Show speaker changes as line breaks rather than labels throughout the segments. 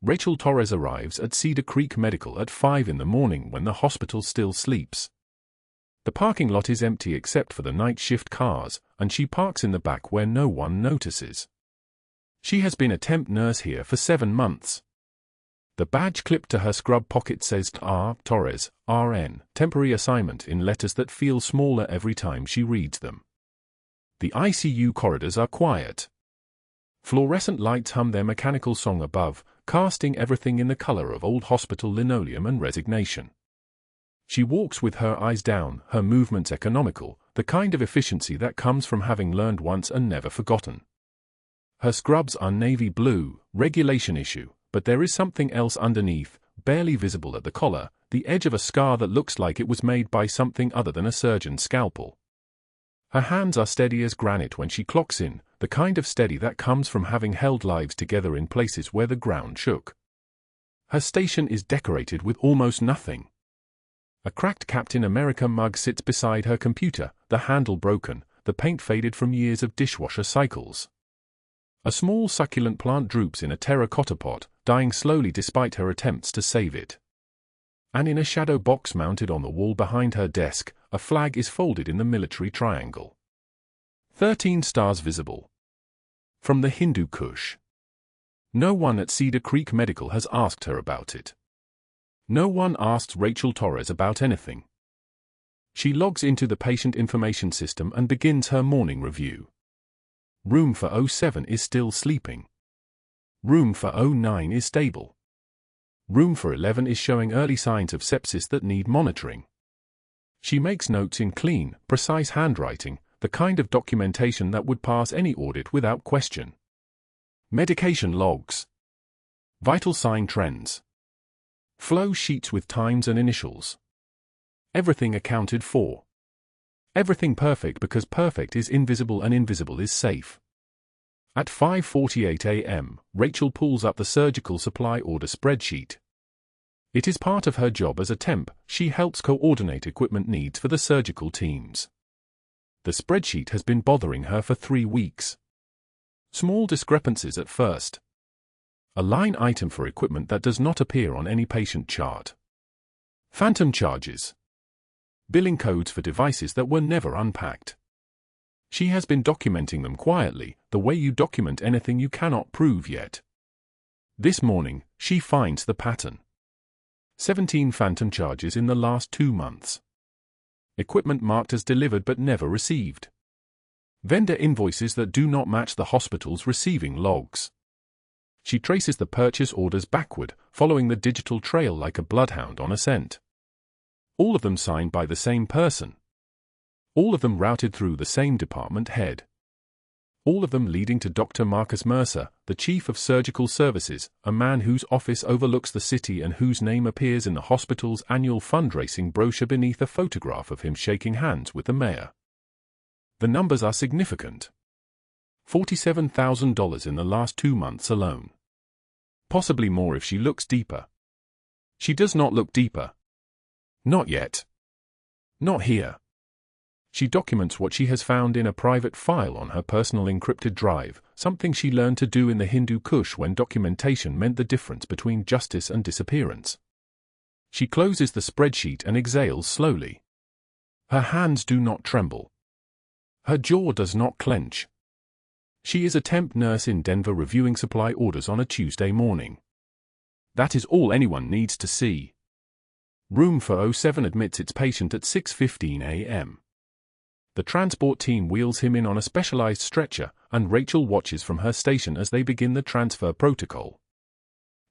Rachel Torres arrives at Cedar Creek Medical at 5 in the morning when the hospital still sleeps. The parking lot is empty except for the night shift cars, and she parks in the back where no one notices. She has been a temp nurse here for 7 months. The badge clipped to her scrub pocket says Torres, RN, temporary assignment in letters that feel smaller every time she reads them. The ICU corridors are quiet. Fluorescent lights hum their mechanical song above, casting everything in the color of old hospital linoleum and resignation. She walks with her eyes down, her movements economical, the kind of efficiency that comes from having learned once and never forgotten. Her scrubs are navy blue, regulation issue, but there is something else underneath, barely visible at the collar, the edge of a scar that looks like it was made by something other than a surgeon's scalpel. Her hands are steady as granite when she clocks in, the kind of steady that comes from having held lives together in places where the ground shook. Her station is decorated with almost nothing. A cracked Captain America mug sits beside her computer, the handle broken, the paint faded from years of dishwasher cycles. A small succulent plant droops in a terracotta pot, dying slowly despite her attempts to save it. And in a shadow box mounted on the wall behind her desk, a flag is folded in the military triangle. 13 stars visible. From the Hindu Kush. No one at Cedar Creek Medical has asked her about it. No one asked Rachel Torres about anything. She logs into the patient information system and begins her morning review. Room for 07 is still sleeping. Room for 09 is stable. Room for 11 is showing early signs of sepsis that need monitoring. She makes notes in clean, precise handwriting, the kind of documentation that would pass any audit without question. Medication logs. Vital sign trends. Flow sheets with times and initials. Everything accounted for. Everything perfect because perfect is invisible and invisible is safe. At 5:48 a.m., Rachel pulls up the surgical supply order spreadsheet. It is part of her job as a temp, she helps coordinate equipment needs for the surgical teams. The spreadsheet has been bothering her for 3 weeks. Small discrepancies at first. A line item for equipment that does not appear on any patient chart. Phantom charges. Billing codes for devices that were never unpacked. She has been documenting them quietly, the way you document anything you cannot prove yet. This morning, she finds the pattern. 17 phantom charges in the last 2 months. Equipment marked as delivered but never received. Vendor invoices that do not match the hospital's receiving logs. She traces the purchase orders backward, following the digital trail like a bloodhound on a scent. All of them signed by the same person. All of them routed through the same department head. All of them leading to Dr. Marcus Mercer, the Chief of Surgical Services, a man whose office overlooks the city and whose name appears in the hospital's annual fundraising brochure beneath a photograph of him shaking hands with the mayor. The numbers are significant. $47,000 in the last 2 months alone. Possibly more if she looks deeper. She does not look deeper. Not yet. Not here. She documents what she has found in a private file on her personal encrypted drive, something she learned to do in the Hindu Kush when documentation meant the difference between justice and disappearance. She closes the spreadsheet and exhales slowly. Her hands do not tremble. Her jaw does not clench. She is a temp nurse in Denver reviewing supply orders on a Tuesday morning. That is all anyone needs to see. Room for 07 admits its patient at 6:15 a.m. The transport team wheels him in on a specialized stretcher, and Rachel watches from her station as they begin the transfer protocol.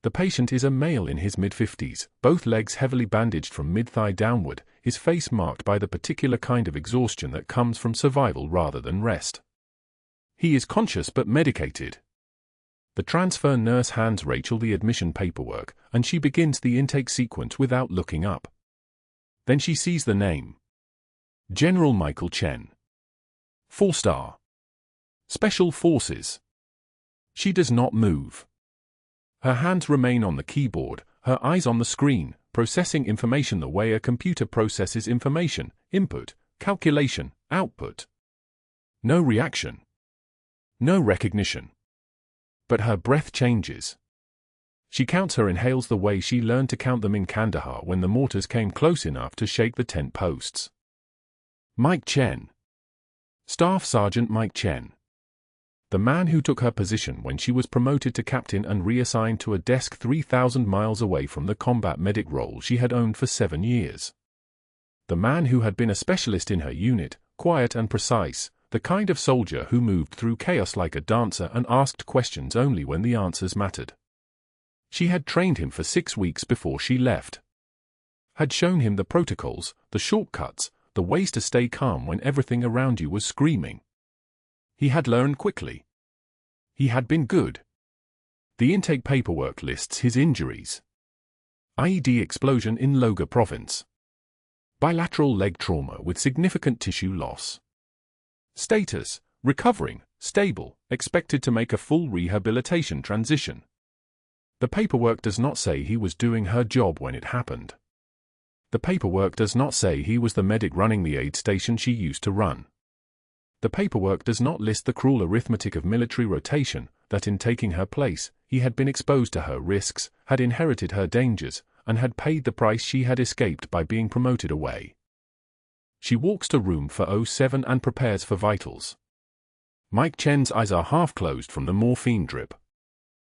The patient is a male in his mid-50s, both legs heavily bandaged from mid-thigh downward, his face marked by the particular kind of exhaustion that comes from survival rather than rest. He is conscious but medicated. The transfer nurse hands Rachel the admission paperwork, and she begins the intake sequence without looking up. Then she sees the name. General Michael Chen. 4-star. Special Forces. She does not move. Her hands remain on the keyboard, her eyes on the screen, processing information the way a computer processes information, input, calculation, output. No reaction. No recognition. But her breath changes. She counts her inhales the way she learned to count them in Kandahar when the mortars came close enough to shake the tent posts. Mike Chen. Staff Sergeant Mike Chen. The man who took her position when she was promoted to captain and reassigned to a desk 3,000 miles away from the combat medic role she had owned for 7 years. The man who had been a specialist in her unit, quiet and precise, the kind of soldier who moved through chaos like a dancer and asked questions only when the answers mattered. She had trained him for 6 weeks before she left. Had shown him the protocols, the shortcuts, the ways to stay calm when everything around you was screaming. He had learned quickly. He had been good. The intake paperwork lists his injuries. IED explosion in Loga province. Bilateral leg trauma with significant tissue loss. Status: recovering, stable, expected to make a full rehabilitation transition. The paperwork does not say he was doing her job when it happened. The paperwork does not say he was the medic running the aid station she used to run. The paperwork does not list the cruel arithmetic of military rotation, that in taking her place, he had been exposed to her risks, had inherited her dangers, and had paid the price she had escaped by being promoted away. She walks to room 407 and prepares for vitals. Mike Chen's eyes are half closed from the morphine drip.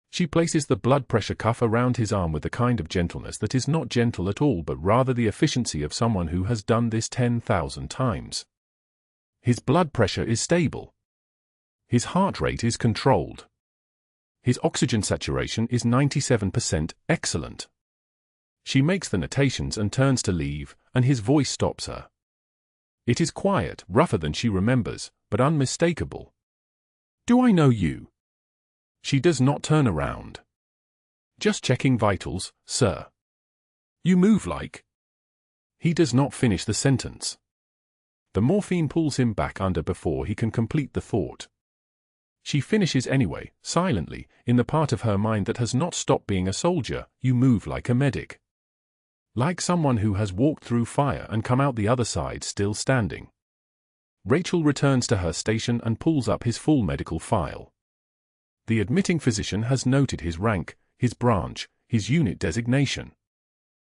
She places the blood pressure cuff around his arm with the kind of gentleness that is not gentle at all but rather the efficiency of someone who has done this 10,000 times. His blood pressure is stable. His heart rate is controlled. His oxygen saturation is 97%, excellent. She makes the notations and turns to leave, and his voice stops her. It is quiet, rougher than she remembers, but unmistakable. "Do I know you?" She does not turn around. "Just checking vitals, sir." "You move like—" He does not finish the sentence. The morphine pulls him back under before he can complete the thought. She finishes anyway, silently, in the part of her mind that has not stopped being a soldier. "You move like a medic. Like someone who has walked through fire and come out the other side still standing." Rachel returns to her station and pulls up his full medical file. The admitting physician has noted his rank, his branch, his unit designation.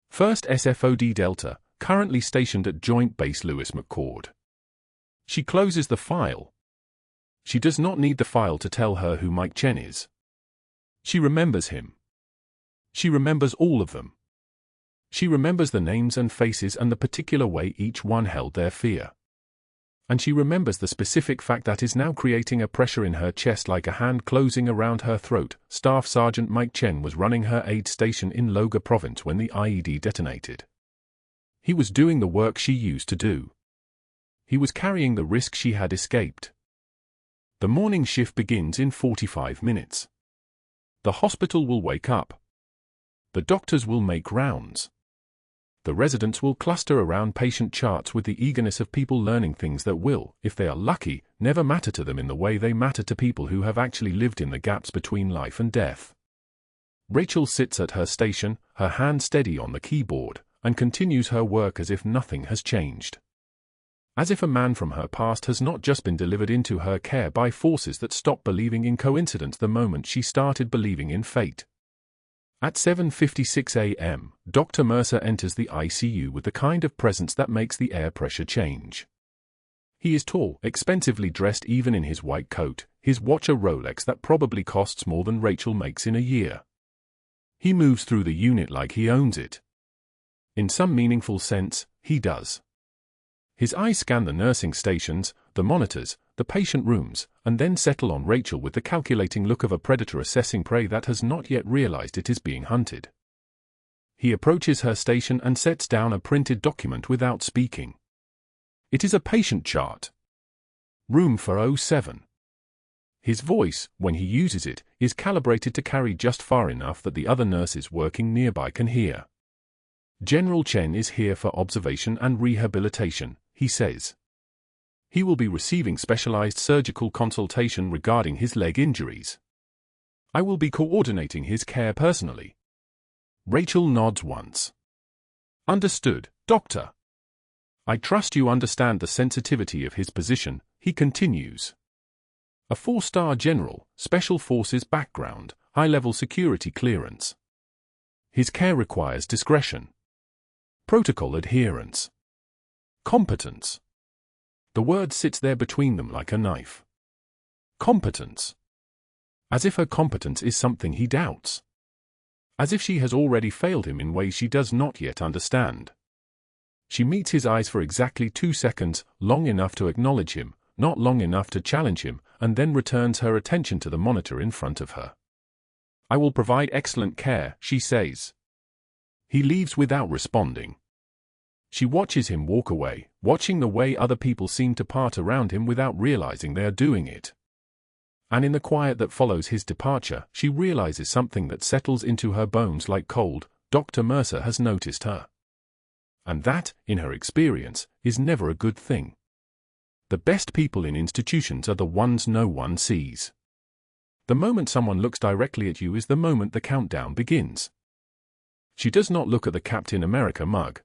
1st SFOD Delta, currently stationed at Joint Base Lewis McChord. She closes the file. She does not need the file to tell her who Mike Chen is. She remembers him. She remembers all of them. She remembers the names and faces and the particular way each one held their fear. And she remembers the specific fact that is now creating a pressure in her chest like a hand closing around her throat. Staff Sergeant Mike Chen was running her aid station in Loga province when the IED detonated. He was doing the work she used to do. He was carrying the risk she had escaped. The morning shift begins in 45 minutes. The hospital will wake up. The doctors will make rounds. The residents will cluster around patient charts with the eagerness of people learning things that will, if they are lucky, never matter to them in the way they matter to people who have actually lived in the gaps between life and death. Rachel sits at her station, her hand steady on the keyboard, and continues her work as if nothing has changed. As if a man from her past has not just been delivered into her care by forces that stopped believing in coincidence the moment she started believing in fate. At 7:56 a.m., Dr. Mercer enters the ICU with the kind of presence that makes the air pressure change. He is tall, expensively dressed even in his white coat, his watch a Rolex that probably costs more than Rachel makes in a year. He moves through the unit like he owns it. In some meaningful sense, he does. His eyes scan the nursing stations, the monitors, the patient rooms, and then settle on Rachel with the calculating look of a predator assessing prey that has not yet realized it is being hunted. He approaches her station and sets down a printed document without speaking. It is a patient chart. Room 407. His voice, when he uses it, is calibrated to carry just far enough that the other nurses working nearby can hear. General Chen is here for observation and rehabilitation, he says. He will be receiving specialized surgical consultation regarding his leg injuries. I will be coordinating his care personally. Rachel nods once. Understood, Doctor. I trust you understand the sensitivity of his position, he continues. A 4-star general, special forces background, high-level security clearance. His care requires discretion. Protocol adherence. Competence. The word sits there between them like a knife. Competence. As if her competence is something he doubts. As if she has already failed him in ways she does not yet understand. She meets his eyes for exactly 2 seconds, long enough to acknowledge him, not long enough to challenge him, and then returns her attention to the monitor in front of her. "I will provide excellent care," she says. He leaves without responding. She watches him walk away, watching the way other people seem to part around him without realizing they are doing it. And in the quiet that follows his departure, she realizes something that settles into her bones like cold. Dr. Mercer has noticed her. And that, in her experience, is never a good thing. The best people in institutions are the ones no one sees. The moment someone looks directly at you is the moment the countdown begins. She does not look at the Captain America mug.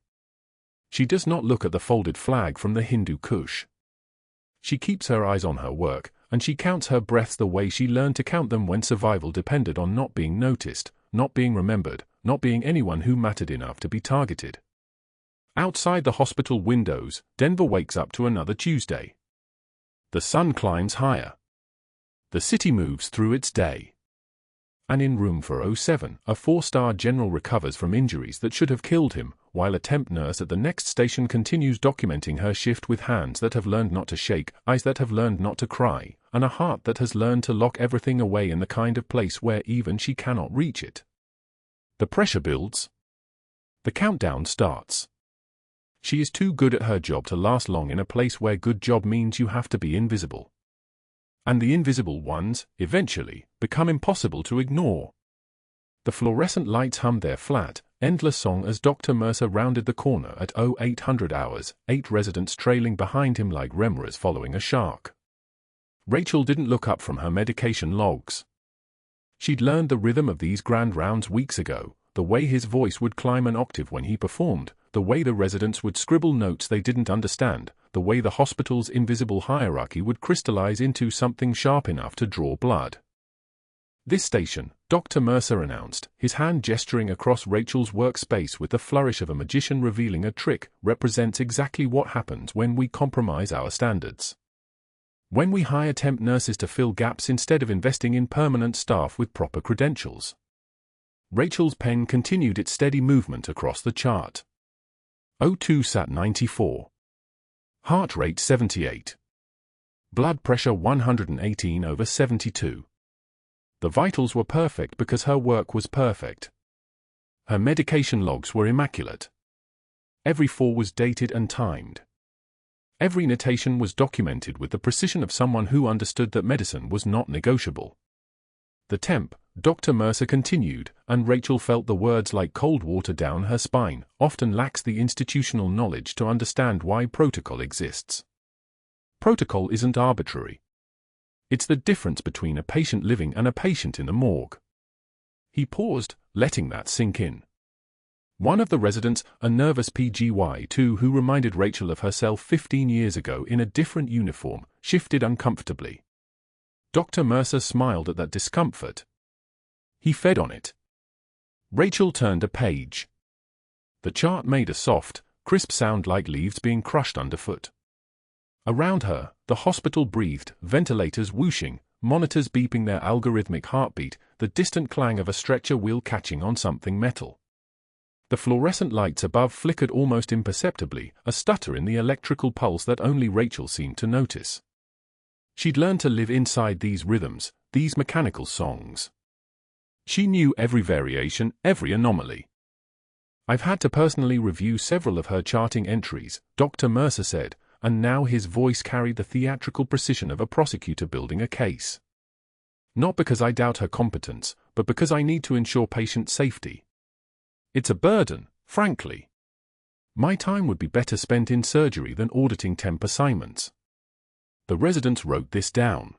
She does not look at the folded flag from the Hindu Kush. She keeps her eyes on her work, and she counts her breaths the way she learned to count them when survival depended on not being noticed, not being remembered, not being anyone who mattered enough to be targeted. Outside the hospital windows, Denver wakes up to another Tuesday. The sun climbs higher. The city moves through its day. And in room 407, a 4-star general recovers from injuries that should have killed him, while a temp nurse at the next station continues documenting her shift with hands that have learned not to shake, eyes that have learned not to cry, and a heart that has learned to lock everything away in the kind of place where even she cannot reach it. The pressure builds. The countdown starts. She is too good at her job to last long in a place where good job means you have to be invisible. And the invisible ones, eventually, become impossible to ignore. The fluorescent lights hummed their flat, endless song as Dr. Mercer rounded the corner at 0800 hours, 8 residents trailing behind him like remoras following a shark. Rachel didn't look up from her medication logs. She'd learned the rhythm of these grand rounds weeks ago, the way his voice would climb an octave when he performed, the way the residents would scribble notes they didn't understand, the way the hospital's invisible hierarchy would crystallize into something sharp enough to draw blood. "This station," Dr. Mercer announced, his hand gesturing across Rachel's workspace with the flourish of a magician revealing a trick, "represents exactly what happens when we compromise our standards. When we hire temp nurses to fill gaps instead of investing in permanent staff with proper credentials." Rachel's pen continued its steady movement across the chart. O2 sat 94. Heart rate 78. Blood pressure 118/72. The vitals were perfect because her work was perfect. Her medication logs were immaculate. Every 4 was dated and timed. Every notation was documented with the precision of someone who understood that medicine was not negotiable. The temp, Dr. Mercer continued, and Rachel felt the words like cold water down her spine, often lacks the institutional knowledge to understand why protocol exists. Protocol isn't arbitrary. It's the difference between a patient living and a patient in the morgue. He paused, letting that sink in. One of the residents, a nervous PGY2 who reminded Rachel of herself 15 years ago in a different uniform, shifted uncomfortably. Dr. Mercer smiled at that discomfort. He fed on it. Rachel turned a page. The chart made a soft, crisp sound like leaves being crushed underfoot. Around her, the hospital breathed, ventilators whooshing, monitors beeping their algorithmic heartbeat, the distant clang of a stretcher wheel catching on something metal. The fluorescent lights above flickered almost imperceptibly, a stutter in the electrical pulse that only Rachel seemed to notice. She'd learned to live inside these rhythms, these mechanical songs. She knew every variation, every anomaly. "I've had to personally review several of her charting entries," Dr. Mercer said, and now his voice carried the theatrical precision of a prosecutor building a case. "Not because I doubt her competence, but because I need to ensure patient safety. It's a burden, frankly. My time would be better spent in surgery than auditing temp assignments." The residents wrote this down.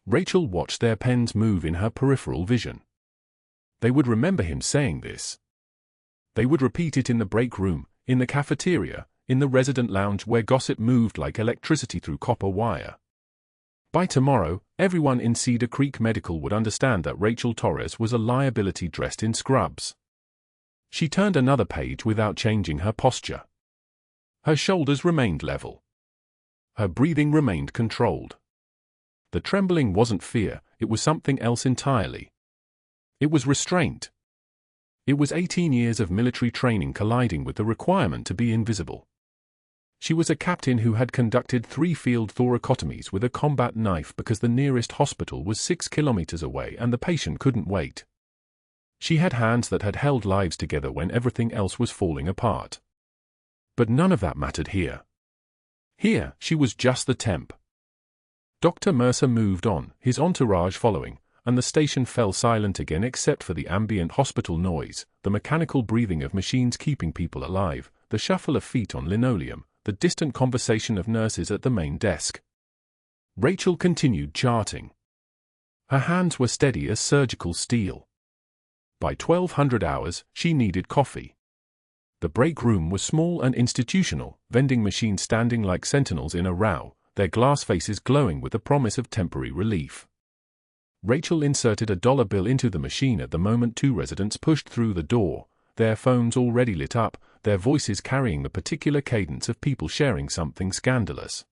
Rachel watched their pens move in her peripheral vision. They would remember him saying this. They would repeat it in the break room, in the cafeteria, in the resident lounge where gossip moved like electricity through copper wire. By tomorrow, everyone in Cedar Creek Medical would understand that Rachel Torres was a liability dressed in scrubs. She turned another page without changing her posture. Her shoulders remained level. Her breathing remained controlled. The trembling wasn't fear, it was something else entirely. It was restraint. It was 18 years of military training colliding with the requirement to be invisible. She was a captain who had conducted 3 field thoracotomies with a combat knife because the nearest hospital was 6 kilometers away and the patient couldn't wait. She had hands that had held lives together when everything else was falling apart. But none of that mattered here. Here, she was just the temp. Dr. Mercer moved on, his entourage following, and the station fell silent again except for the ambient hospital noise, the mechanical breathing of machines keeping people alive, the shuffle of feet on linoleum, the distant conversation of nurses at the main desk. Rachel continued charting. Her hands were steady as surgical steel. By 1200 hours, she needed coffee. The break room was small and institutional, vending machines standing like sentinels in a row, their glass faces glowing with the promise of temporary relief. Rachel inserted a dollar bill into the machine at the moment 2 residents pushed through the door, their phones already lit up, their voices carrying the particular cadence of people sharing something scandalous.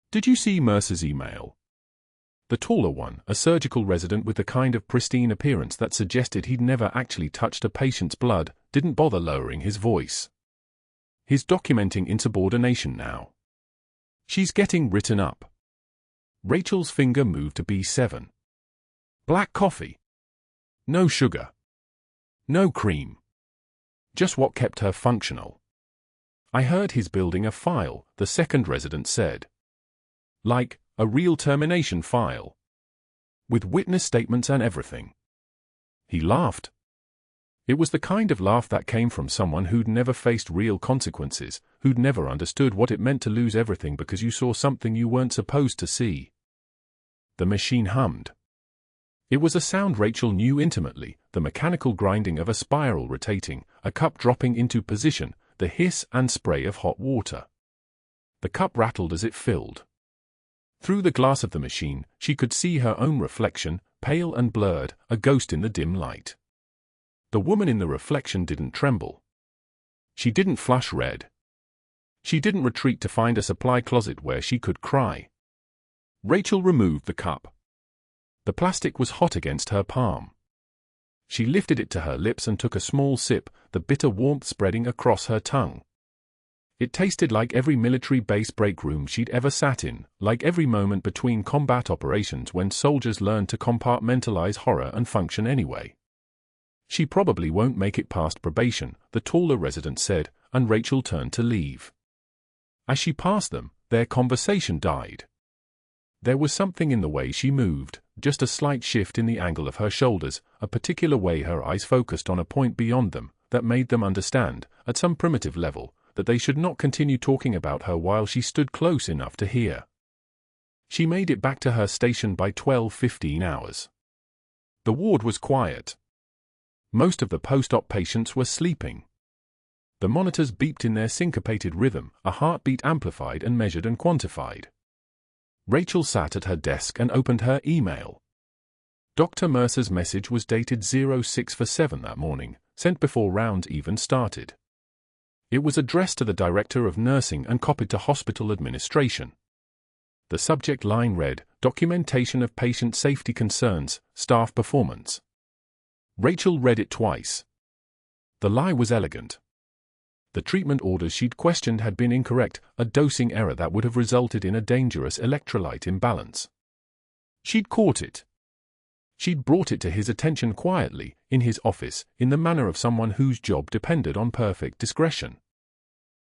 "Did you see Mercer's email?" The taller one, a surgical resident with the kind of pristine appearance that suggested he'd never actually touched a patient's blood, didn't bother lowering his voice. He's documenting insubordination now. She's getting written up. Rachel's finger moved to B7. Black coffee. No sugar. No cream. Just what kept her functional. "I heard he's building a file," the second resident said. "Like, a real termination file. With witness statements and everything." He laughed. It was the kind of laugh that came from someone who'd never faced real consequences, who'd never understood what it meant to lose everything because you saw something you weren't supposed to see. The machine hummed. It was a sound Rachel knew intimately, the mechanical grinding of a spiral rotating, a cup dropping into position, the hiss and spray of hot water. The cup rattled as it filled. Through the glass of the machine, she could see her own reflection, pale and blurred, a ghost in the dim light. The woman in the reflection didn't tremble. She didn't flush red. She didn't retreat to find a supply closet where she could cry. Rachel removed the cup. The plastic was hot against her palm. She lifted it to her lips and took a small sip, the bitter warmth spreading across her tongue. It tasted like every military base break room she'd ever sat in, like every moment between combat operations when soldiers learned to compartmentalize horror and function anyway. "She probably won't make it past probation," the taller resident said, and Rachel turned to leave. As she passed them, their conversation died. There was something in the way she moved, just a slight shift in the angle of her shoulders, a particular way her eyes focused on a point beyond them, that made them understand, at some primitive level, that they should not continue talking about her while she stood close enough to hear. She made it back to her station by 12:15 hours. The ward was quiet. Most of the post-op patients were sleeping. The monitors beeped in their syncopated rhythm, a heartbeat amplified and measured and quantified. Rachel sat at her desk and opened her email. Dr. Mercer's message was dated 06/7 that morning, sent before rounds even started. It was addressed to the Director of Nursing and copied to hospital administration. The subject line read, "Documentation of patient safety concerns, staff performance." Rachel read it twice. The lie was elegant. The treatment orders she'd questioned had been incorrect, a dosing error that would have resulted in a dangerous electrolyte imbalance. She'd caught it. She'd brought it to his attention quietly, in his office, in the manner of someone whose job depended on perfect discretion.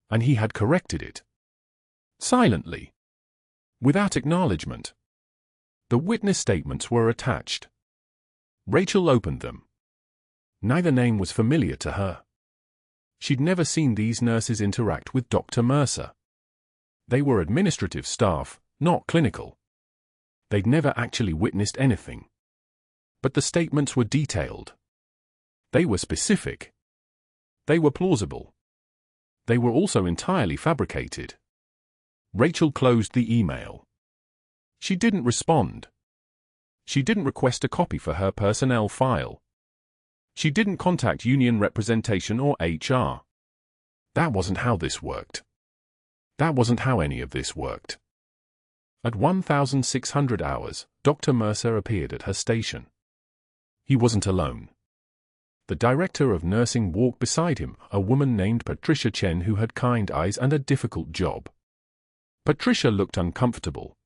And he had corrected it. Silently. Without acknowledgement. The witness statements were attached. Rachel opened them. Neither name was familiar to her. She'd never seen these nurses interact with Dr. Mercer. They were administrative staff, not clinical. They'd never actually witnessed anything. But the statements were detailed. They were specific. They were plausible. They were also entirely fabricated. Rachel closed the email. She didn't respond. She didn't request a copy for her personnel file. She didn't contact union representation or HR. That wasn't how this worked. That wasn't how any of this worked. At 1,600 hours, Dr. Mercer appeared at her station. He wasn't alone. The director of nursing walked beside him, a woman named Patricia Chen who had kind eyes and a difficult job. Patricia looked uncomfortable.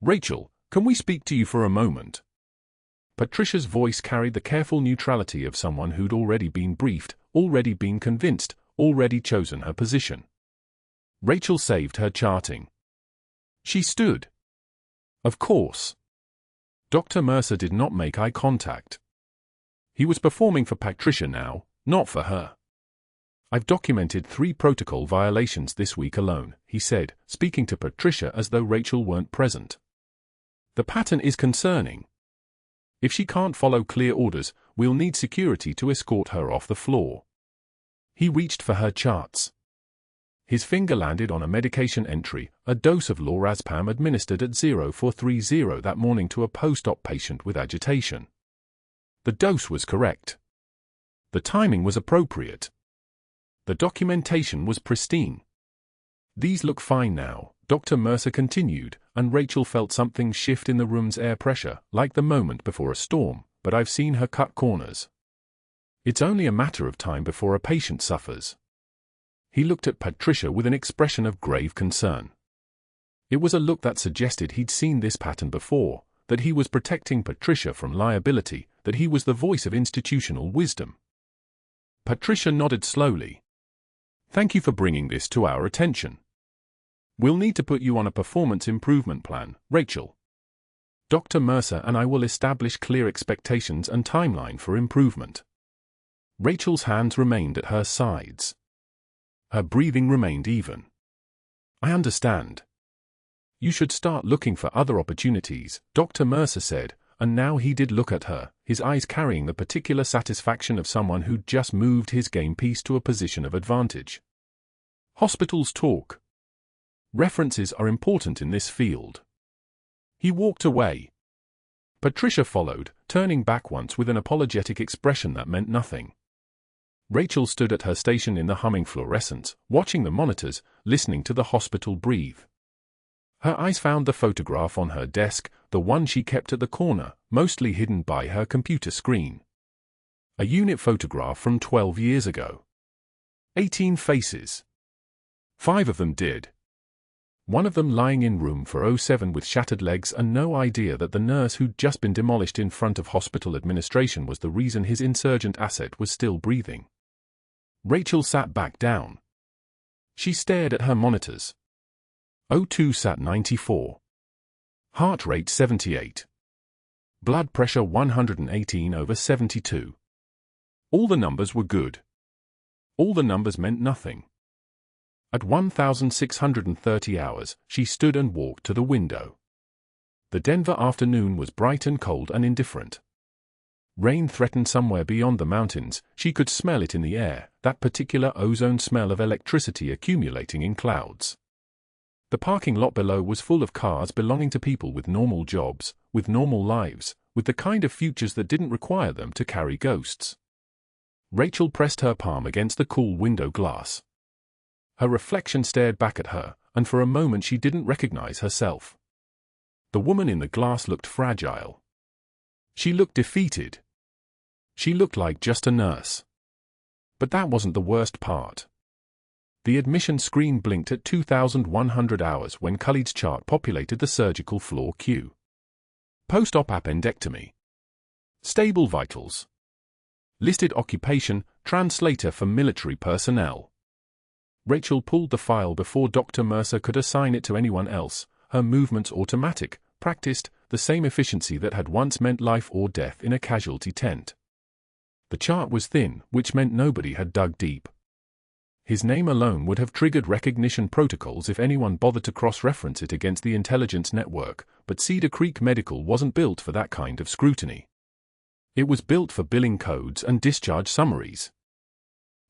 "Rachel, can we speak to you for a moment?" Patricia's voice carried the careful neutrality of someone who'd already been briefed, already been convinced, already chosen her position. Rachel saved her charting. She stood. Of course. Dr. Mercer did not make eye contact. He was performing for Patricia now, not for her. "I've documented 3 protocol violations this week alone," he said, speaking to Patricia as though Rachel weren't present. "The pattern is concerning. If she can't follow clear orders, we'll need security to escort her off the floor." He reached for her charts. His finger landed on a medication entry, a dose of lorazepam administered at 0430 that morning to a post-op patient with agitation. The dose was correct. The timing was appropriate. The documentation was pristine. "These look fine now," Dr. Mercer continued, and Rachel felt something shift in the room's air pressure, like the moment before a storm, "but I've seen her cut corners. It's only a matter of time before a patient suffers." He looked at Patricia with an expression of grave concern. It was a look that suggested he'd seen this pattern before, that he was protecting Patricia from liability, that he was the voice of institutional wisdom. Patricia nodded slowly. "Thank you for bringing this to our attention. We'll need to put you on a performance improvement plan, Rachel. Dr. Mercer and I will establish clear expectations and timeline for improvement." Rachel's hands remained at her sides. Her breathing remained even. "I understand. You should start looking for other opportunities," Dr. Mercer said, and now he did look at her, his eyes carrying the particular satisfaction of someone who'd just moved his game piece to a position of advantage. "Hospitals talk. References are important in this field." He walked away. Patricia followed, turning back once with an apologetic expression that meant nothing. Rachel stood at her station in the humming fluorescence, watching the monitors, listening to the hospital breathe. Her eyes found the photograph on her desk, the one she kept at the corner, mostly hidden by her computer screen. A unit photograph from 12 years ago. 18 faces. 5 of them did. One of them lying in room 407 with shattered legs and no idea that the nurse who'd just been demolished in front of hospital administration was the reason his insurgent asset was still breathing. Rachel sat back down. She stared at her monitors. O2 sat 94. Heart rate 78. Blood pressure 118/72. All the numbers were good. All the numbers meant nothing. At 1,630 hours, she stood and walked to the window. The Denver afternoon was bright and cold and indifferent. Rain threatened somewhere beyond the mountains. She could smell it in the air, that particular ozone smell of electricity accumulating in clouds. The parking lot below was full of cars belonging to people with normal jobs, with normal lives, with the kind of futures that didn't require them to carry ghosts. Rachel pressed her palm against the cool window glass. Her reflection stared back at her, and for a moment she didn't recognize herself. The woman in the glass looked fragile. She looked defeated. She looked like just a nurse. But that wasn't the worst part. The admission screen blinked at 2,100 hours when Khalid's chart populated the surgical floor queue. Post-op appendectomy. Stable vitals. Listed occupation, translator for military personnel. Rachel pulled the file before Dr. Mercer could assign it to anyone else, her movements automatic, practiced, the same efficiency that had once meant life or death in a casualty tent. The chart was thin, which meant nobody had dug deep. His name alone would have triggered recognition protocols if anyone bothered to cross-reference it against the intelligence network, but Cedar Creek Medical wasn't built for that kind of scrutiny. It was built for billing codes and discharge summaries.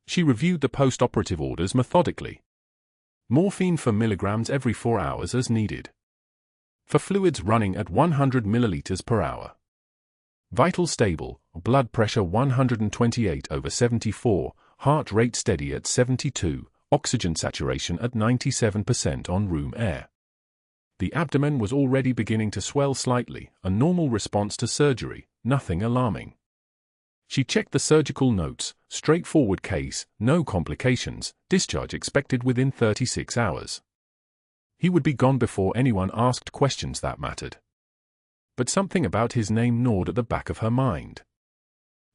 She reviewed the post-operative orders methodically. Morphine for milligrams every 4 hours as needed. For fluids running at 100 milliliters per hour. Vital stable, blood pressure 128/74, heart rate steady at 72, oxygen saturation at 97% on room air. The abdomen was already beginning to swell slightly, a normal response to surgery, nothing alarming. She checked the surgical notes, straightforward case, no complications, discharge expected within 36 hours. He would be gone before anyone asked questions that mattered. But something about his name gnawed at the back of her mind.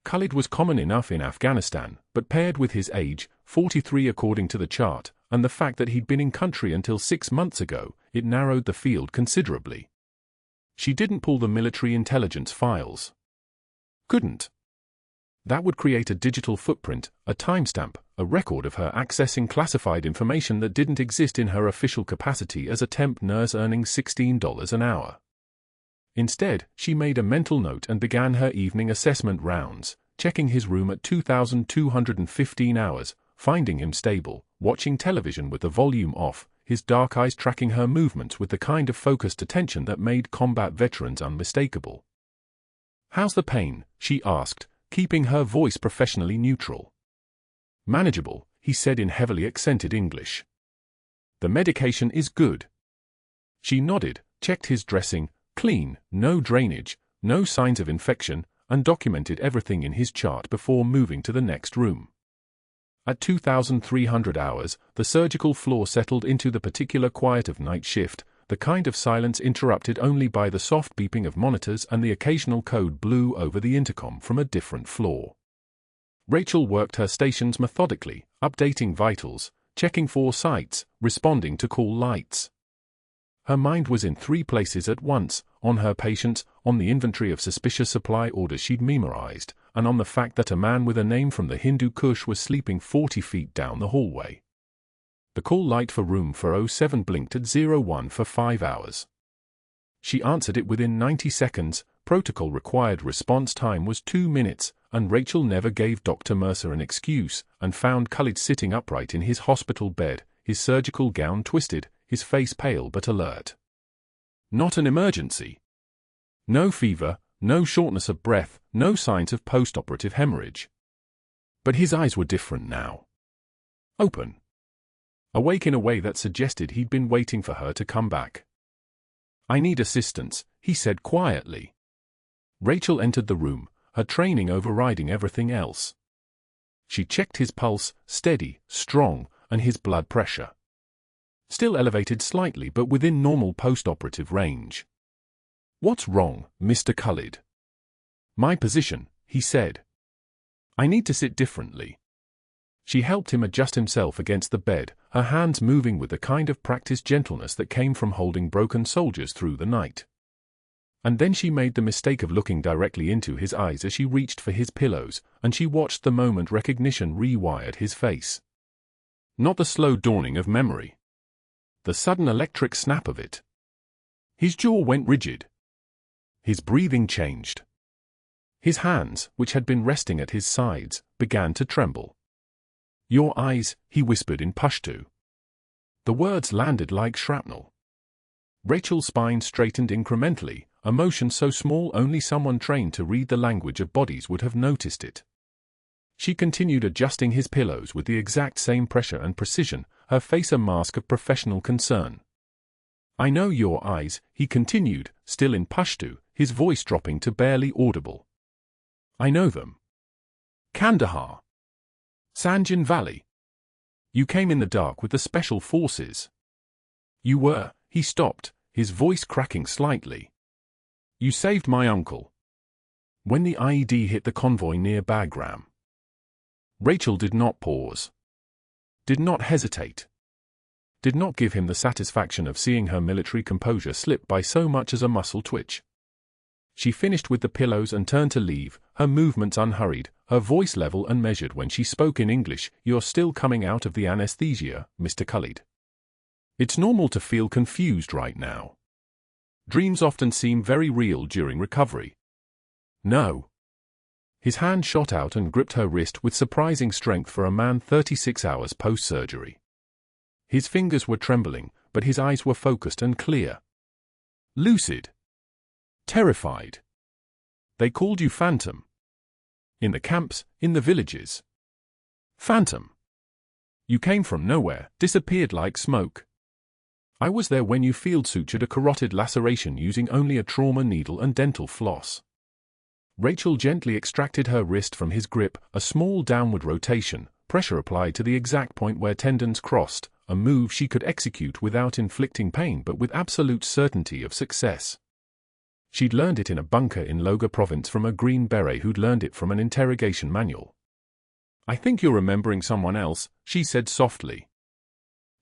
Khalid was common enough in Afghanistan, but paired with his age, 43 according to the chart, and the fact that he'd been in country until 6 months ago, it narrowed the field considerably. She didn't pull the military intelligence files. Couldn't. That would create a digital footprint, a timestamp, a record of her accessing classified information that didn't exist in her official capacity as a temp nurse earning $16 an hour. Instead, she made a mental note and began her evening assessment rounds, checking his room at 2,215 hours, finding him stable, watching television with the volume off, his dark eyes tracking her movements with the kind of focused attention that made combat veterans unmistakable. "How's the pain?" she asked, keeping her voice professionally neutral. "Manageable," he said in heavily accented English. "The medication is good." She nodded, checked his dressing, clean, no drainage, no signs of infection, and documented everything in his chart before moving to the next room. At 2,300 hours, the surgical floor settled into the particular quiet of night shift, the kind of silence interrupted only by the soft beeping of monitors and the occasional code blue over the intercom from a different floor. Rachel worked her stations methodically, updating vitals, checking for sites, responding to call lights. Her mind was in 3 places at once, on her patients, on the inventory of suspicious supply orders she'd memorized, and on the fact that a man with a name from the Hindu Kush was sleeping 40 feet down the hallway. The call light for room 407 blinked at 01 for 5 hours. She answered it within 90 seconds, protocol required response time was 2 minutes, and Rachel never gave Dr. Mercer an excuse, and found Khalid sitting upright in his hospital bed, his surgical gown twisted, his face pale but alert. Not an emergency. No fever, no shortness of breath, no signs of post-operative hemorrhage. But his eyes were different now. Open. Awake in a way that suggested he'd been waiting for her to come back. "I need assistance," he said quietly. Rachel entered the room, her training overriding everything else. She checked his pulse, steady, strong, and his blood pressure. Still elevated slightly but within normal post-operative range. "What's wrong, Mr. Khalid?" "My position," he said. "I need to sit differently." She helped him adjust himself against the bed, her hands moving with the kind of practiced gentleness that came from holding broken soldiers through the night. And then she made the mistake of looking directly into his eyes as she reached for his pillows, and she watched the moment recognition rewired his face. Not the slow dawning of memory. The sudden electric snap of it. His jaw went rigid. His breathing changed. His hands, which had been resting at his sides, began to tremble. "Your eyes," he whispered in Pashto. The words landed like shrapnel. Rachel's spine straightened incrementally, a motion so small only someone trained to read the language of bodies would have noticed it. She continued adjusting his pillows with the exact same pressure and precision, her face a mask of professional concern. "I know your eyes," he continued, still in Pashto, his voice dropping to barely audible. "I know them. Kandahar. Sanjan Valley. You came in the dark with the special forces. You were," he stopped, his voice cracking slightly. "You saved my uncle. When the IED hit the convoy near Bagram." Rachel did not pause. Did not hesitate. Did not give him the satisfaction of seeing her military composure slip by so much as a muscle twitch. She finished with the pillows and turned to leave, her movements unhurried, her voice level and measured when she spoke in English. "You're still coming out of the anesthesia, Mr. Khalid. It's normal to feel confused right now. Dreams often seem very real during recovery." "No." His hand shot out and gripped her wrist with surprising strength for a man 36 hours post-surgery. His fingers were trembling, but his eyes were focused and clear. "Lucid. Terrified. They called you Phantom." In the camps, in the villages. Phantom. You came from nowhere, disappeared like smoke. I was there when you field sutured a carotid laceration using only a trauma needle and dental floss. Rachel gently extracted her wrist from his grip, a small downward rotation, pressure applied to the exact point where tendons crossed, a move she could execute without inflicting pain but with absolute certainty of success. She'd learned it in a bunker in Loga province from a Green Beret who'd learned it from an interrogation manual. I think you're remembering someone else, she said softly.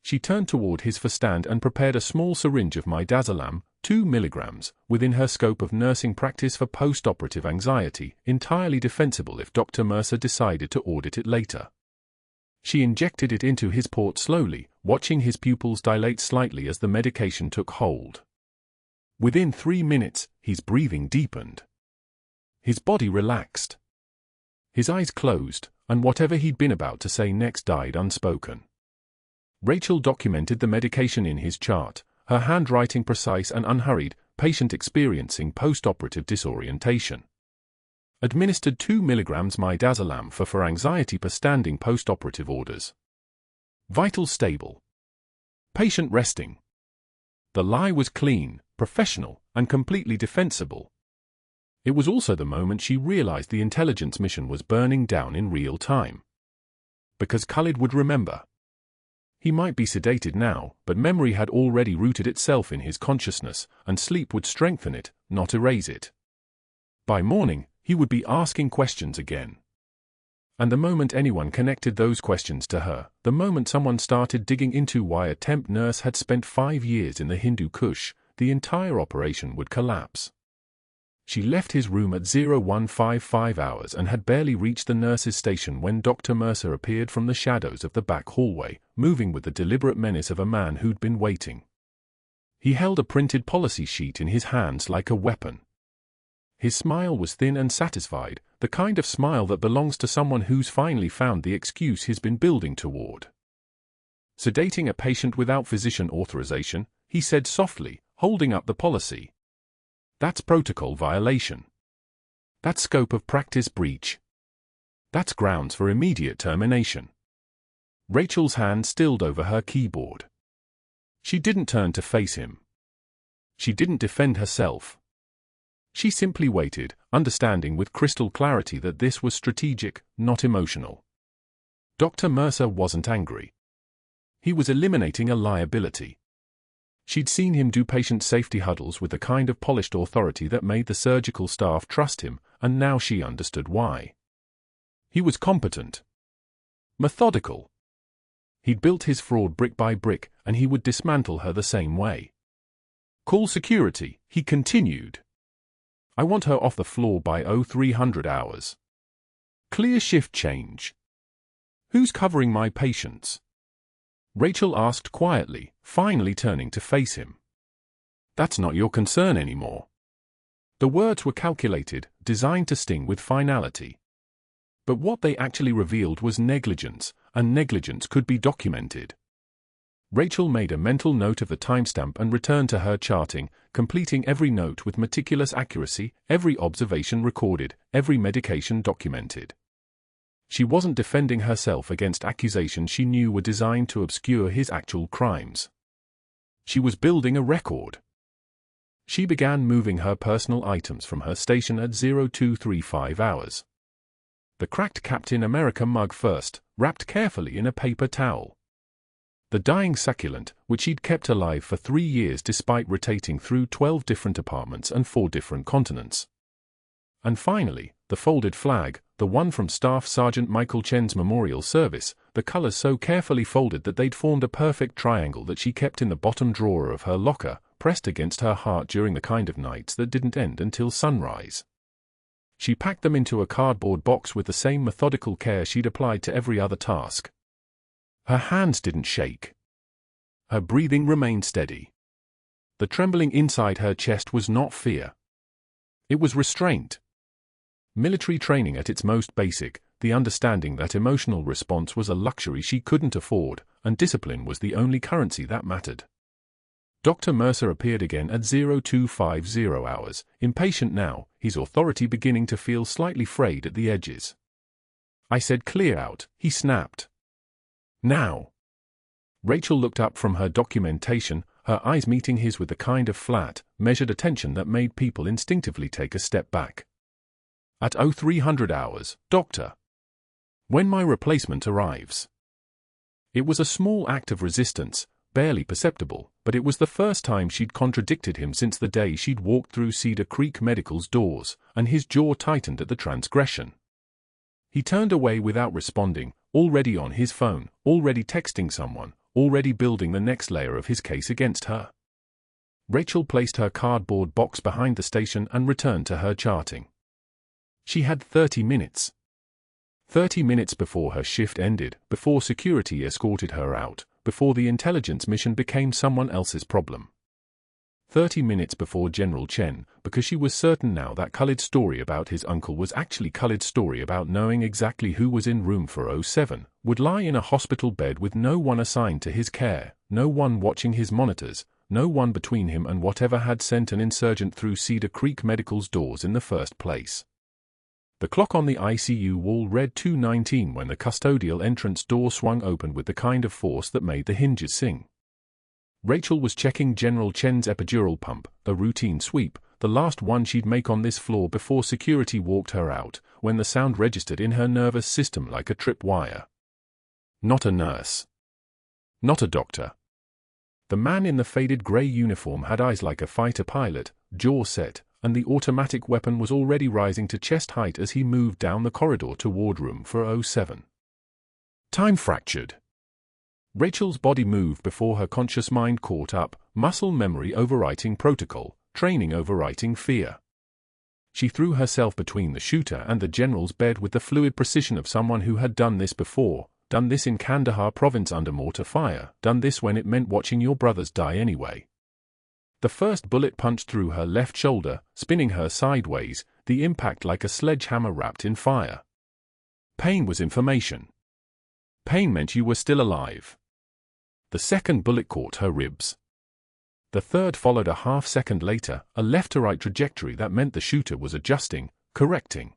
She turned toward his stand and prepared a small syringe of midazolam, 2 milligrams, within her scope of nursing practice for post-operative anxiety, entirely defensible if Dr. Mercer decided to audit it later. She injected it into his port slowly, watching his pupils dilate slightly as the medication took hold. Within 3 minutes, his breathing deepened. His body relaxed. His eyes closed, and whatever he'd been about to say next died unspoken. Rachel documented the medication in his chart, her handwriting precise and unhurried, patient experiencing post-operative disorientation. Administered 2 milligrams midazolam for anxiety per standing post-operative orders. Vitals stable. Patient resting. The lie was clean, professional, and completely defensible. It was also the moment she realized the intelligence mission was burning down in real time. Because Khalid would remember. He might be sedated now, but memory had already rooted itself in his consciousness, and sleep would strengthen it, not erase it. By morning, he would be asking questions again. And the moment anyone connected those questions to her, the moment someone started digging into why a temp nurse had spent 5 years in the Hindu Kush, the entire operation would collapse. She left his room at 0155 hours and had barely reached the nurse's station when Dr. Mercer appeared from the shadows of the back hallway, moving with the deliberate menace of a man who'd been waiting. He held a printed policy sheet in his hands like a weapon. His smile was thin and satisfied, the kind of smile that belongs to someone who's finally found the excuse he's been building toward. Sedating a patient without physician authorization, he said softly, holding up the policy. That's protocol violation. That's scope of practice breach. That's grounds for immediate termination. Rachel's hand stilled over her keyboard. She didn't turn to face him. She didn't defend herself. She simply waited, understanding with crystal clarity that this was strategic, not emotional. Dr. Mercer wasn't angry. He was eliminating a liability. She'd seen him do patient safety huddles with the kind of polished authority that made the surgical staff trust him, and now she understood why. He was competent. Methodical. He'd built his fraud brick by brick, and he would dismantle her the same way. Call security, he continued. I want her off the floor by 0300 hours. Clear shift change. Who's covering my patients? Rachel asked quietly, finally turning to face him. That's not your concern anymore. The words were calculated, designed to sting with finality. But what they actually revealed was negligence, and negligence could be documented. Rachel made a mental note of the timestamp and returned to her charting, completing every note with meticulous accuracy, every observation recorded, every medication documented. She wasn't defending herself against accusations she knew were designed to obscure his actual crimes. She was building a record. She began moving her personal items from her station at 0235 hours. The cracked Captain America mug first, wrapped carefully in a paper towel. The dying succulent, which she'd kept alive for 3 years despite rotating through 12 different apartments and 4 different continents. And finally, the folded flag, the one from Staff Sergeant Michael Chen's memorial service, the colors so carefully folded that they'd formed a perfect triangle that she kept in the bottom drawer of her locker, pressed against her heart during the kind of nights that didn't end until sunrise. She packed them into a cardboard box with the same methodical care she'd applied to every other task. Her hands didn't shake. Her breathing remained steady. The trembling inside her chest was not fear. It was restraint. Military training at its most basic, the understanding that emotional response was a luxury she couldn't afford, and discipline was the only currency that mattered. Dr. Mercer appeared again at 0250 hours, impatient now, his authority beginning to feel slightly frayed at the edges. "I said clear out," he snapped. "Now." Rachel looked up from her documentation, her eyes meeting his with the kind of flat, measured attention that made people instinctively take a step back. "At 0300 hours, Doctor. When my replacement arrives." It was a small act of resistance, barely perceptible, but it was the first time she'd contradicted him since the day she'd walked through Cedar Creek Medical's doors, and his jaw tightened at the transgression. He turned away without responding, already on his phone, already texting someone, already building the next layer of his case against her. Rachel placed her cardboard box behind the station and returned to her charting. She had 30 minutes. 30 minutes before her shift ended, before security escorted her out, before the intelligence mission became someone else's problem. 30 minutes before General Chen, because she was certain now that Khalid's story about his uncle was actually Khalid's story about knowing exactly who was in room 407, would lie in a hospital bed with no one assigned to his care, no one watching his monitors, no one between him and whatever had sent an insurgent through Cedar Creek Medical's doors in the first place. The clock on the ICU wall read 2:19 when the custodial entrance door swung open with the kind of force that made the hinges sing. Rachel was checking General Chen's epidural pump, a routine sweep, the last one she'd make on this floor before security walked her out, when the sound registered in her nervous system like a tripwire. Not a nurse. Not a doctor. The man in the faded grey uniform had eyes like a fighter pilot, jaw set, and the automatic weapon was already rising to chest height as he moved down the corridor toward room 407. Time fractured. Rachel's body moved before her conscious mind caught up, muscle memory overwriting protocol, training overwriting fear. She threw herself between the shooter and the general's bed with the fluid precision of someone who had done this before, done this in Kandahar province under mortar fire, done this when it meant watching your brothers die anyway. The first bullet punched through her left shoulder, spinning her sideways, the impact like a sledgehammer wrapped in fire. Pain was information. Pain meant you were still alive. The second bullet caught her ribs. The third followed a half-second later, a left-to-right trajectory that meant the shooter was adjusting, correcting.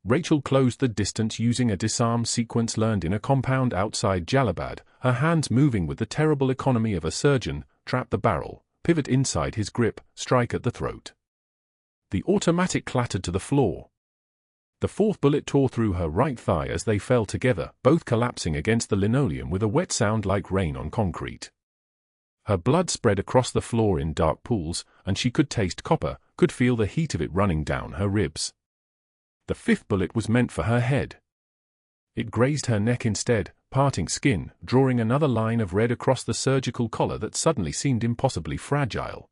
Rachel closed the distance using a disarm sequence learned in a compound outside Jalabad, her hands moving with the terrible economy of a surgeon, trap the barrel, pivot inside his grip, strike at the throat. The automatic clattered to the floor. The fourth bullet tore through her right thigh as they fell together, both collapsing against the linoleum with a wet sound like rain on concrete. Her blood spread across the floor in dark pools, and she could taste copper, could feel the heat of it running down her ribs. The fifth bullet was meant for her head. It grazed her neck instead, parting skin, drawing another line of red across the surgical collar that suddenly seemed impossibly fragile.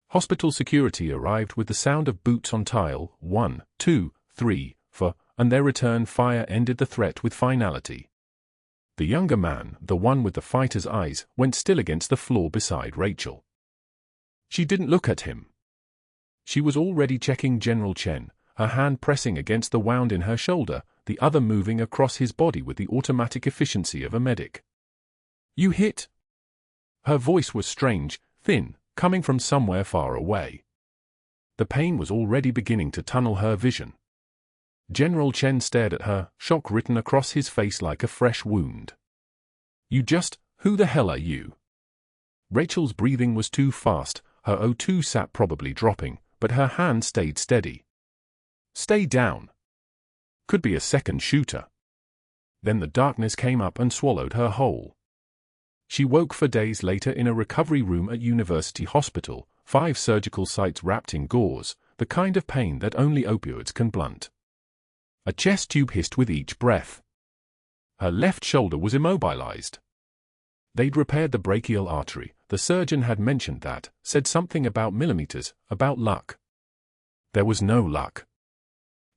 Hospital security arrived with the sound of boots on tile, 1, 2, 3, 4, and their return fire ended the threat with finality. The younger man, the one with the fighter's eyes, went still against the floor beside Rachel. She didn't look at him. She was already checking General Chen, her hand pressing against the wound in her shoulder, the other moving across his body with the automatic efficiency of a medic. "You hit?" Her voice was strange, thin, coming from somewhere far away. The pain was already beginning to tunnel her vision. General Chen stared at her, shock written across his face like a fresh wound. Who the hell are you?" Rachel's breathing was too fast, her O2 sat probably dropping, but her hand stayed steady. "Stay down. Could be a second shooter." Then the darkness came up and swallowed her whole. She woke 4 days later in a recovery room at University Hospital, 5 surgical sites wrapped in gauze, the kind of pain that only opioids can blunt. A chest tube hissed with each breath. Her left shoulder was immobilized. They'd repaired the brachial artery, the surgeon had mentioned that, said something about millimeters, about luck. There was no luck.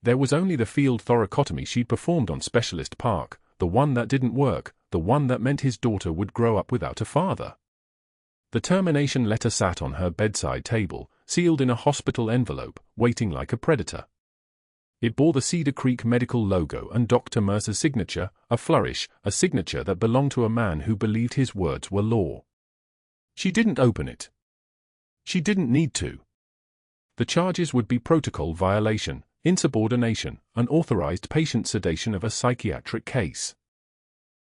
There was only the field thoracotomy she'd performed on Specialist Park, the one that didn't work, the one that meant his daughter would grow up without a father. The termination letter sat on her bedside table, sealed in a hospital envelope, waiting like a predator. It bore the Cedar Creek Medical logo and Dr. Mercer's signature, a flourish, a signature that belonged to a man who believed his words were law. She didn't open it. She didn't need to. The charges would be protocol violation, insubordination, unauthorized patient sedation of a psychiatric case.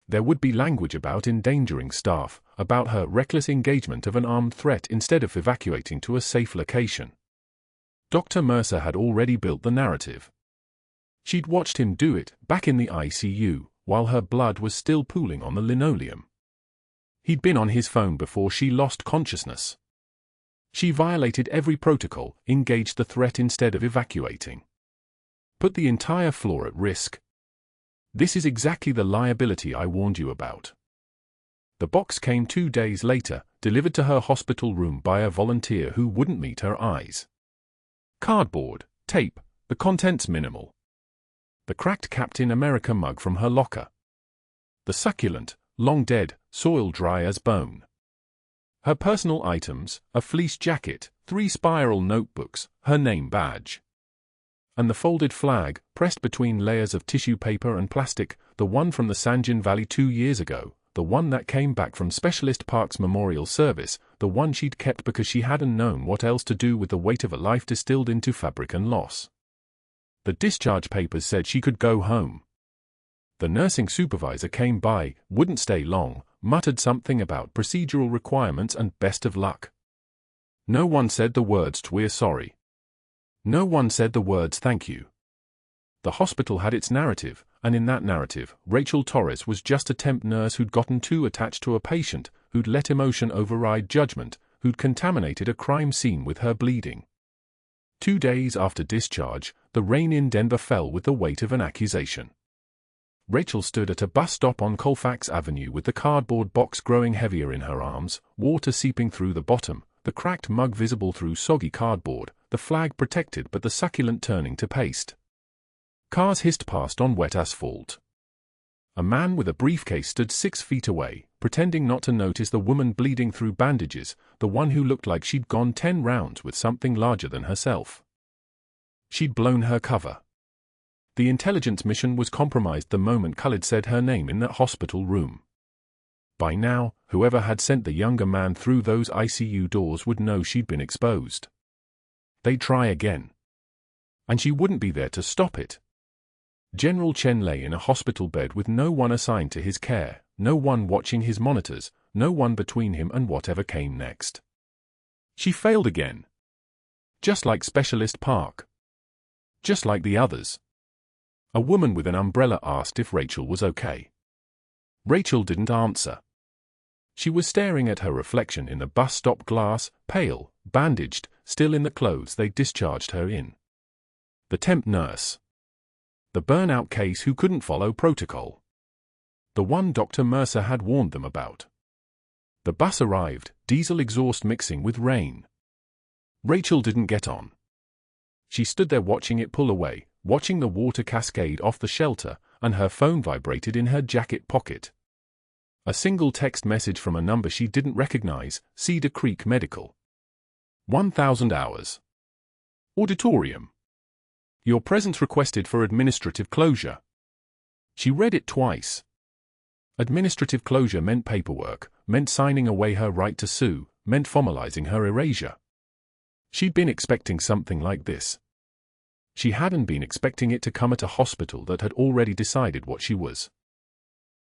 There would be language about endangering staff, about her reckless engagement of an armed threat instead of evacuating to a safe location. Dr. Mercer had already built the narrative. She'd watched him do it, back in the ICU, while her blood was still pooling on the linoleum. He'd been on his phone before she lost consciousness. She violated every protocol, engaged the threat instead of evacuating. Put the entire floor at risk. This is exactly the liability I warned you about. The box came 2 days later, delivered to her hospital room by a volunteer who wouldn't meet her eyes. Cardboard, tape, the contents minimal. The cracked Captain America mug from her locker. The succulent, long dead, soil dry as bone. Her personal items, a fleece jacket, 3 spiral notebooks, her name badge. And the folded flag, pressed between layers of tissue paper and plastic, the one from the Sanjin Valley 2 years ago, the one that came back from Specialist Park's memorial service, the one she'd kept because she hadn't known what else to do with the weight of a life distilled into fabric and loss. The discharge papers said she could go home. The nursing supervisor came by, wouldn't stay long, muttered something about procedural requirements and best of luck. No one said the words "we're sorry." No one said the words "thank you." The hospital had its narrative, and in that narrative, Rachel Torres was just a temp nurse who'd gotten too attached to a patient, who'd let emotion override judgment, who'd contaminated a crime scene with her bleeding. 2 days after discharge, the rain in Denver fell with the weight of an accusation. Rachel stood at a bus stop on Colfax Avenue with the cardboard box growing heavier in her arms, water seeping through the bottom, the cracked mug visible through soggy cardboard, the flag protected but the succulent turning to paste. Cars hissed past on wet asphalt. A man with a briefcase stood 6 feet away, pretending not to notice the woman bleeding through bandages, the one who looked like she'd gone 10 rounds with something larger than herself. She'd blown her cover. The intelligence mission was compromised the moment Khalid said her name in that hospital room. By now, whoever had sent the younger man through those ICU doors would know she'd been exposed. They'd try again. And she wouldn't be there to stop it. General Chen lay in a hospital bed with no one assigned to his care, no one watching his monitors, no one between him and whatever came next. She failed again. Just like Specialist Park. Just like the others. A woman with an umbrella asked if Rachel was okay. Rachel didn't answer. She was staring at her reflection in the bus stop glass, pale, bandaged, still in the clothes they discharged her in. The temp nurse. The burnout case who couldn't follow protocol. The one Dr. Mercer had warned them about. The bus arrived, diesel exhaust mixing with rain. Rachel didn't get on. She stood there watching it pull away, watching the water cascade off the shelter, and her phone vibrated in her jacket pocket. A single text message from a number she didn't recognize, Cedar Creek Medical. 1,000 hours. Auditorium. Your presence requested for administrative closure. She read it twice. Administrative closure meant paperwork, meant signing away her right to sue, meant formalizing her erasure. She'd been expecting something like this. She hadn't been expecting it to come at a hospital that had already decided what she was.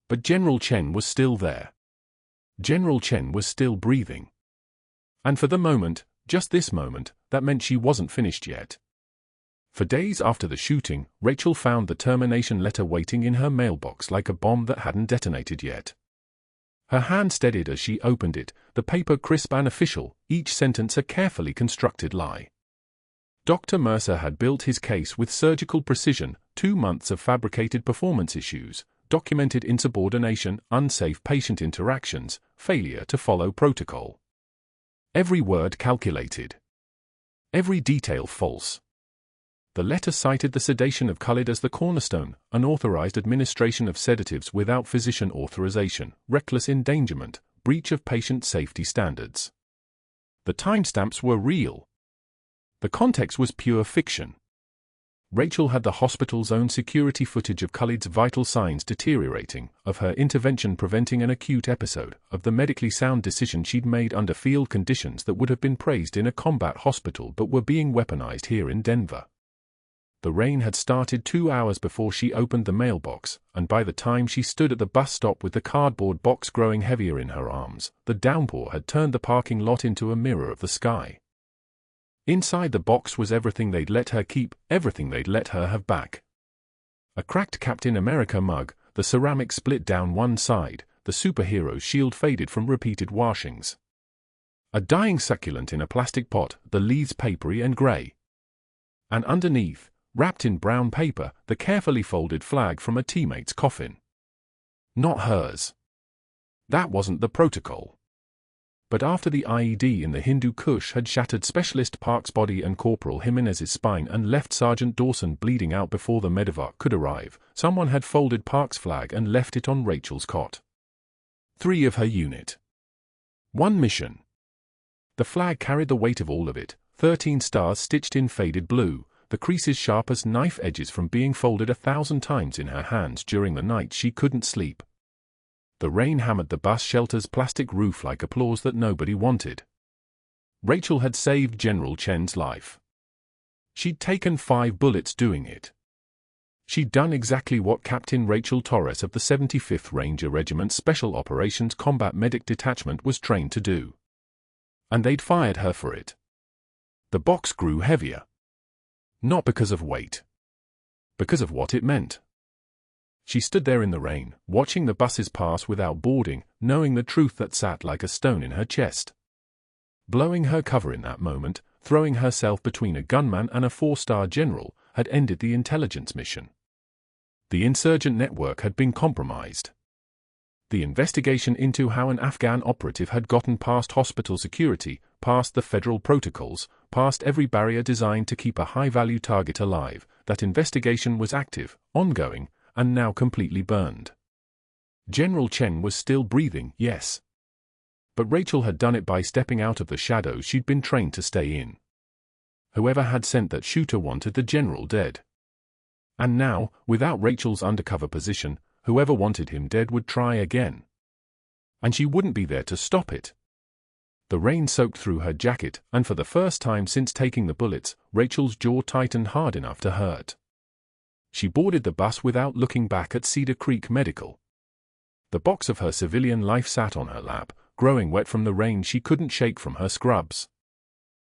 But General Chen was still there. General Chen was still breathing. And for the moment, just this moment, that meant she wasn't finished yet. For days after the shooting, Rachel found the termination letter waiting in her mailbox like a bomb that hadn't detonated yet. Her hand steadied as she opened it, the paper crisp and official, each sentence a carefully constructed lie. Dr. Mercer had built his case with surgical precision, 2 months of fabricated performance issues, documented insubordination, unsafe patient interactions, failure to follow protocol. Every word calculated. Every detail false. The letter cited the sedation of Khalid as the cornerstone, unauthorized administration of sedatives without physician authorization, reckless endangerment, breach of patient safety standards. The timestamps were real. The context was pure fiction. Rachel had the hospital's own security footage of Khalid's vital signs deteriorating, of her intervention preventing an acute episode, of the medically sound decision she'd made under field conditions that would have been praised in a combat hospital but were being weaponized here in Denver. The rain had started 2 hours before she opened the mailbox, and by the time she stood at the bus stop with the cardboard box growing heavier in her arms, the downpour had turned the parking lot into a mirror of the sky. Inside the box was everything they'd let her keep, everything they'd let her have back. A cracked Captain America mug, the ceramic split down one side, the superhero's shield faded from repeated washings. A dying succulent in a plastic pot, the leaves papery and grey. And underneath, wrapped in brown paper, the carefully folded flag from a teammate's coffin. Not hers. That wasn't the protocol. But after the IED in the Hindu Kush had shattered Specialist Park's body and Corporal Jimenez's spine and left Sergeant Dawson bleeding out before the medevac could arrive, someone had folded Park's flag and left it on Rachel's cot. 3 of her unit. 1 mission. The flag carried the weight of all of it, 13 stars stitched in faded blue, the creases sharp as knife edges from being folded 1,000 times in her hands during the night she couldn't sleep. The rain hammered the bus shelter's plastic roof like applause that nobody wanted. Rachel had saved General Chen's life. She'd taken 5 bullets doing it. She'd done exactly what Captain Rachel Torres of the 75th Ranger Regiment's Special Operations Combat Medic Detachment was trained to do. And they'd fired her for it. The box grew heavier. Not because of weight. Because of what it meant. She stood there in the rain, watching the buses pass without boarding, knowing the truth that sat like a stone in her chest. Blowing her cover in that moment, throwing herself between a gunman and a 4-star general, had ended the intelligence mission. The insurgent network had been compromised. The investigation into how an Afghan operative had gotten past hospital security, past the federal protocols, past every barrier designed to keep a high-value target alive, that investigation was active, ongoing, and now completely burned. General Chen was still breathing, yes. But Rachel had done it by stepping out of the shadows she'd been trained to stay in. Whoever had sent that shooter wanted the general dead. And now, without Rachel's undercover position, whoever wanted him dead would try again. And she wouldn't be there to stop it. The rain soaked through her jacket, and for the first time since taking the bullets, Rachel's jaw tightened hard enough to hurt. She boarded the bus without looking back at Cedar Creek Medical. The box of her civilian life sat on her lap, growing wet from the rain she couldn't shake from her scrubs.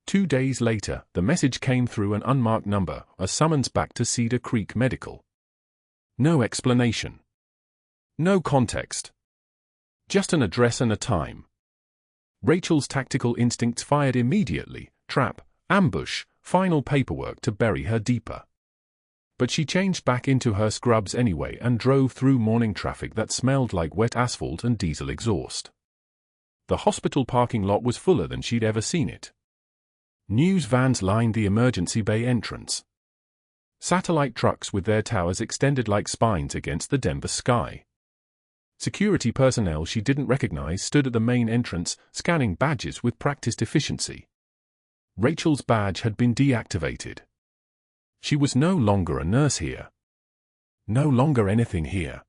2 days later, the message came through an unmarked number, a summons back to Cedar Creek Medical. No explanation. No context. Just an address and a time. Rachel's tactical instincts fired immediately, trap, ambush, final paperwork to bury her deeper. But she changed back into her scrubs anyway and drove through morning traffic that smelled like wet asphalt and diesel exhaust. The hospital parking lot was fuller than she'd ever seen it. News vans lined the emergency bay entrance. Satellite trucks with their towers extended like spines against the Denver sky. Security personnel she didn't recognize stood at the main entrance, scanning badges with practiced efficiency. Rachel's badge had been deactivated. She was no longer a nurse here. No longer anything here.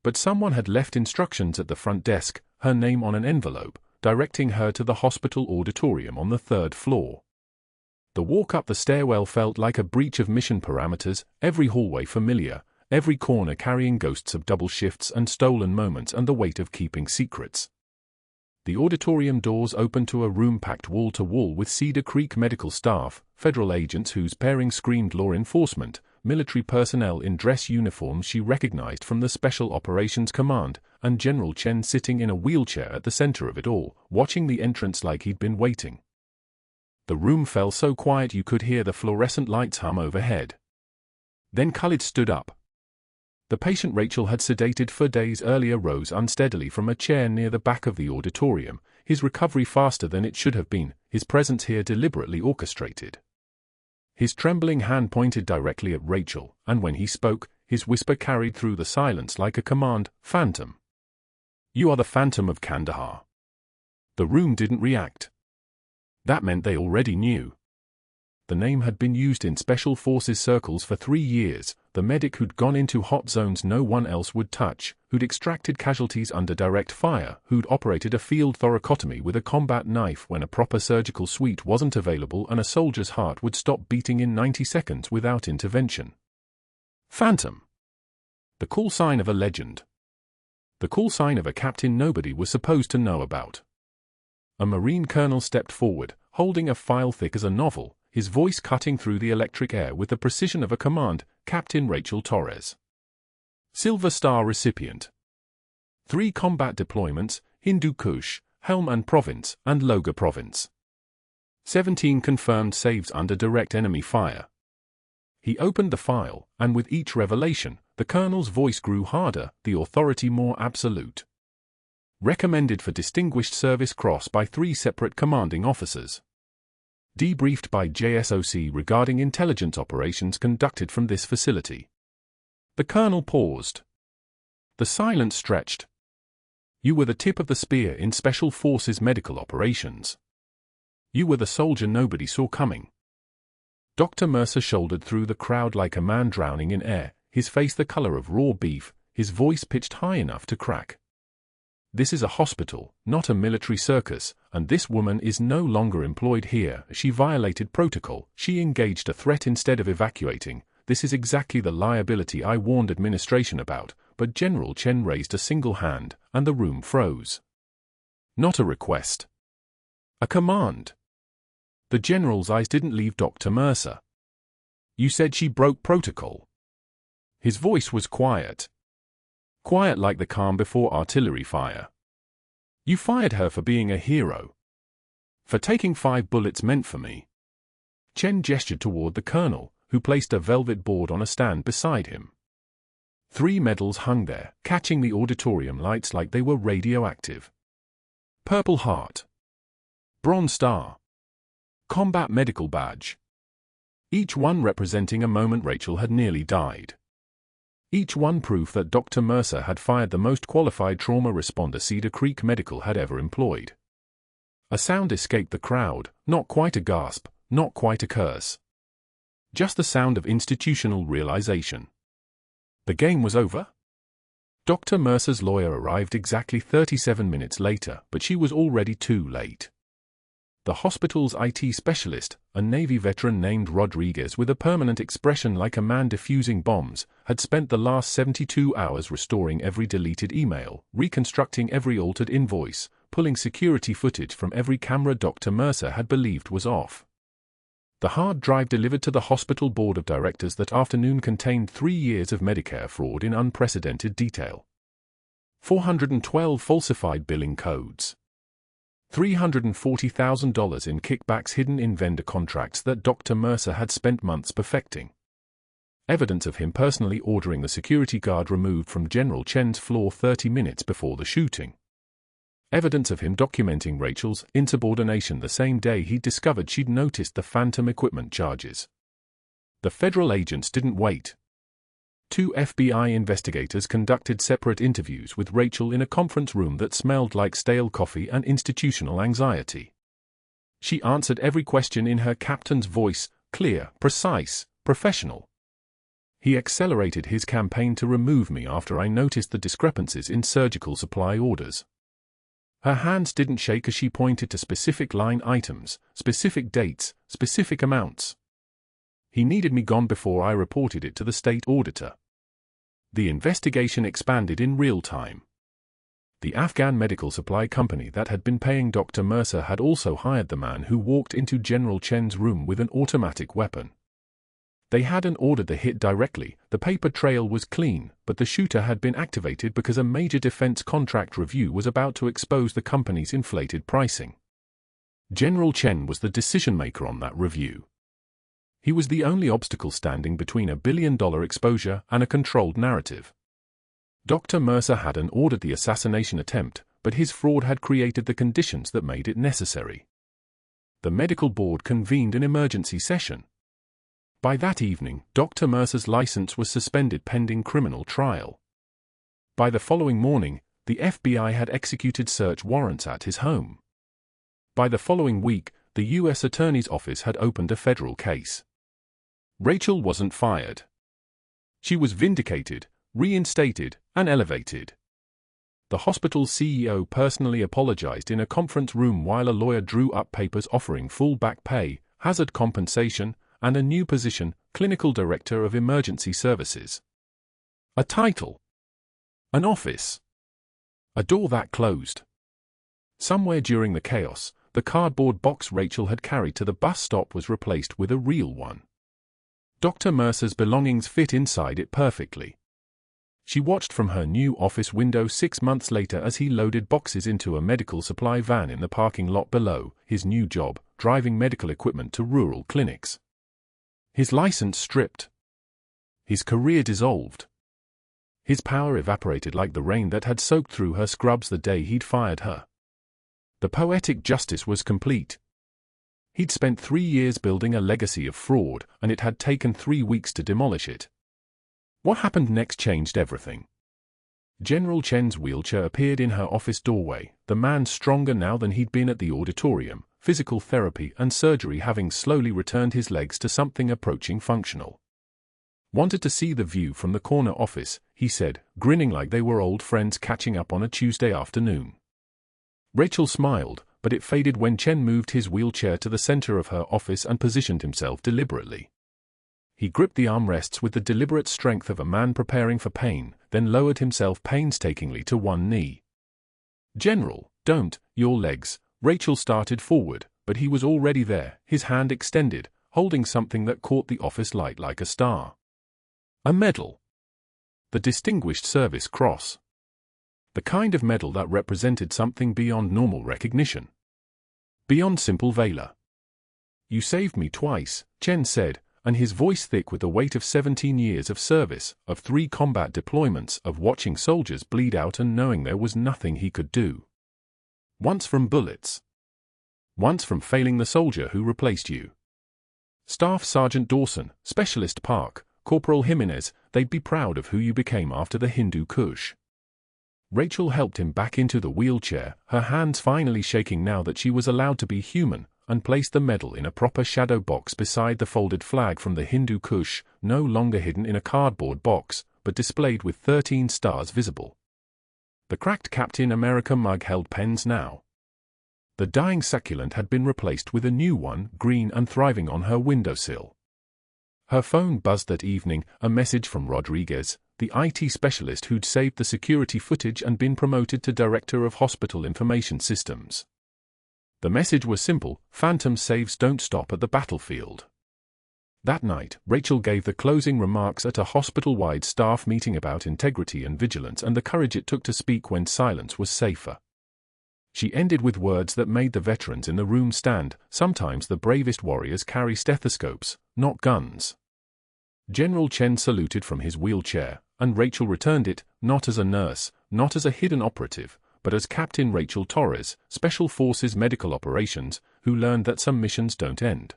But someone had left instructions at the front desk, her name on an envelope, directing her to the hospital auditorium on the 3rd floor. The walk up the stairwell felt like a breach of mission parameters, every hallway familiar, every corner carrying ghosts of double shifts and stolen moments and the weight of keeping secrets. The auditorium doors opened to a room packed wall-to-wall with Cedar Creek medical staff, federal agents whose pairing screamed law enforcement, military personnel in dress uniforms she recognized from the Special Operations Command, and General Chen sitting in a wheelchair at the center of it all, watching the entrance like he'd been waiting. The room fell so quiet you could hear the fluorescent lights hum overhead. Then Khalid stood up. The patient Rachel had sedated for days earlier rose unsteadily from a chair near the back of the auditorium, his recovery faster than it should have been, his presence here deliberately orchestrated. His trembling hand pointed directly at Rachel, and when he spoke, his whisper carried through the silence like a command, "Phantom. You are the Phantom of Kandahar." The room didn't react. That meant they already knew. The name had been used in Special Forces circles for 3 years, the medic who'd gone into hot zones no one else would touch, who'd extracted casualties under direct fire, who'd operated a field thoracotomy with a combat knife when a proper surgical suite wasn't available and a soldier's heart would stop beating in 90 seconds without intervention. Phantom. The call sign of a legend. The call sign of a captain nobody was supposed to know about. A Marine colonel stepped forward, holding a file thick as a novel, his voice cutting through the electric air with the precision of a command. Captain Rachel Torres. Silver Star recipient. 3 combat deployments, Hindu Kush, Helmand Province, and Logar Province. 17 confirmed saves under direct enemy fire. He opened the file, and with each revelation, the colonel's voice grew harder, the authority more absolute. Recommended for Distinguished Service Cross by 3 separate commanding officers. Debriefed by JSOC regarding intelligence operations conducted from this facility. The colonel paused. The silence stretched. You were the tip of the spear in Special Forces medical operations. You were the soldier nobody saw coming. Dr. Mercer shouldered through the crowd like a man drowning in air, his face the color of raw beef, his voice pitched high enough to crack. This is a hospital, not a military circus, and this woman is no longer employed here. She violated protocol, she engaged a threat instead of evacuating. This is exactly the liability I warned administration about, but General Chen raised a single hand, and the room froze. Not a request. A command. The general's eyes didn't leave Dr. Mercer. You said she broke protocol. His voice was quiet. Quiet like the calm before artillery fire. You fired her for being a hero. For taking 5 bullets meant for me. Chen gestured toward the colonel, who placed a velvet board on a stand beside him. 3 medals hung there, catching the auditorium lights like they were radioactive. Purple Heart. Bronze Star. Combat Medical Badge. Each one representing a moment Rachel had nearly died. Each one proof that Dr. Mercer had fired the most qualified trauma responder Cedar Creek Medical had ever employed. A sound escaped the crowd, not quite a gasp, not quite a curse. Just the sound of institutional realization. The game was over? Dr. Mercer's lawyer arrived exactly 37 minutes later, but she was already too late. The hospital's IT specialist, a Navy veteran named Rodriguez with a permanent expression like a man defusing bombs, had spent the last 72 hours restoring every deleted email, reconstructing every altered invoice, pulling security footage from every camera Dr. Mercer had believed was off. The hard drive delivered to the hospital board of directors that afternoon contained 3 years of Medicare fraud in unprecedented detail. 412 falsified billing codes. $340,000 in kickbacks hidden in vendor contracts that Dr. Mercer had spent months perfecting. Evidence of him personally ordering the security guard removed from General Chen's floor 30 minutes before the shooting. Evidence of him documenting Rachel's insubordination the same day he discovered she'd noticed the phantom equipment charges. The federal agents didn't wait. 2 FBI investigators conducted separate interviews with Rachel in a conference room that smelled like stale coffee and institutional anxiety. She answered every question in her captain's voice, clear, precise, professional. He accelerated his campaign to remove me after I noticed the discrepancies in surgical supply orders. Her hands didn't shake as she pointed to specific line items, specific dates, specific amounts. He needed me gone before I reported it to the state auditor. The investigation expanded in real time. The Afghan medical supply company that had been paying Dr. Mercer had also hired the man who walked into General Chen's room with an automatic weapon. They hadn't ordered the hit directly, the paper trail was clean, but the shooter had been activated because a major defense contract review was about to expose the company's inflated pricing. General Chen was the decision-maker on that review. He was the only obstacle standing between $1 billion exposure and a controlled narrative. Dr. Mercer hadn't ordered the assassination attempt, but his fraud had created the conditions that made it necessary. The medical board convened an emergency session. By that evening, Dr. Mercer's license was suspended pending criminal trial. By the following morning, the FBI had executed search warrants at his home. By the following week, the U.S. Attorney's Office had opened a federal case. Rachel wasn't fired. She was vindicated, reinstated, and elevated. The hospital's CEO personally apologized in a conference room while a lawyer drew up papers offering full back pay, hazard compensation, and a new position, Clinical Director of Emergency Services. A title. An office. A door that closed. Somewhere during the chaos, the cardboard box Rachel had carried to the bus stop was replaced with a real one. Dr. Mercer's belongings fit inside it perfectly. She watched from her new office window 6 months later as he loaded boxes into a medical supply van in the parking lot below, his new job, driving medical equipment to rural clinics. His license stripped. His career dissolved. His power evaporated like the rain that had soaked through her scrubs the day he'd fired her. The poetic justice was complete. He'd spent 3 years building a legacy of fraud, and it had taken 3 weeks to demolish it. What happened next changed everything. General Chen's wheelchair appeared in her office doorway, the man stronger now than he'd been at the auditorium, physical therapy and surgery having slowly returned his legs to something approaching functional. "Wanted to see the view from the corner office," he said, grinning like they were old friends catching up on a Tuesday afternoon. Rachel smiled, but it faded when Chen moved his wheelchair to the center of her office and positioned himself deliberately. He gripped the armrests with the deliberate strength of a man preparing for pain, then lowered himself painstakingly to one knee. "General, don't, your legs." Rachel started forward, but he was already there, his hand extended, holding something that caught the office light like a star. A medal. The Distinguished Service Cross. The kind of medal that represented something beyond normal recognition. Beyond simple valor. "You saved me twice," Chen said, and his voice thick with the weight of 17 years of service, of 3 combat deployments, of watching soldiers bleed out and knowing there was nothing he could do. Once from bullets. Once from failing the soldier who replaced you. Staff Sergeant Dawson, Specialist Park, Corporal Jimenez, they'd be proud of who you became after the Hindu Kush. Rachel helped him back into the wheelchair, her hands finally shaking now that she was allowed to be human, and placed the medal in a proper shadow box beside the folded flag from the Hindu Kush, no longer hidden in a cardboard box, but displayed with 13 stars visible. The cracked Captain America mug held pens now. The dying succulent had been replaced with a new one, green and thriving on her windowsill. Her phone buzzed that evening, a message from Rodriguez, the IT specialist who'd saved the security footage and been promoted to Director of Hospital Information Systems. The message was simple: phantom saves don't stop at the battlefield. That night, Rachel gave the closing remarks at a hospital-wide staff meeting about integrity and vigilance and the courage it took to speak when silence was safer. She ended with words that made the veterans in the room stand. Sometimes the bravest warriors carry stethoscopes, not guns. General Chen saluted from his wheelchair, and Rachel returned it, not as a nurse, not as a hidden operative, but as Captain Rachel Torres, Special Forces Medical Operations, who learned that some missions don't end.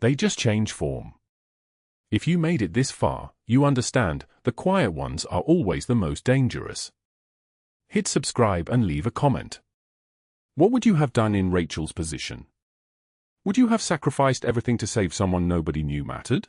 They just change form. If you made it this far, you understand, the quiet ones are always the most dangerous. Hit subscribe and leave a comment. What would you have done in Rachel's position? Would you have sacrificed everything to save someone nobody knew mattered?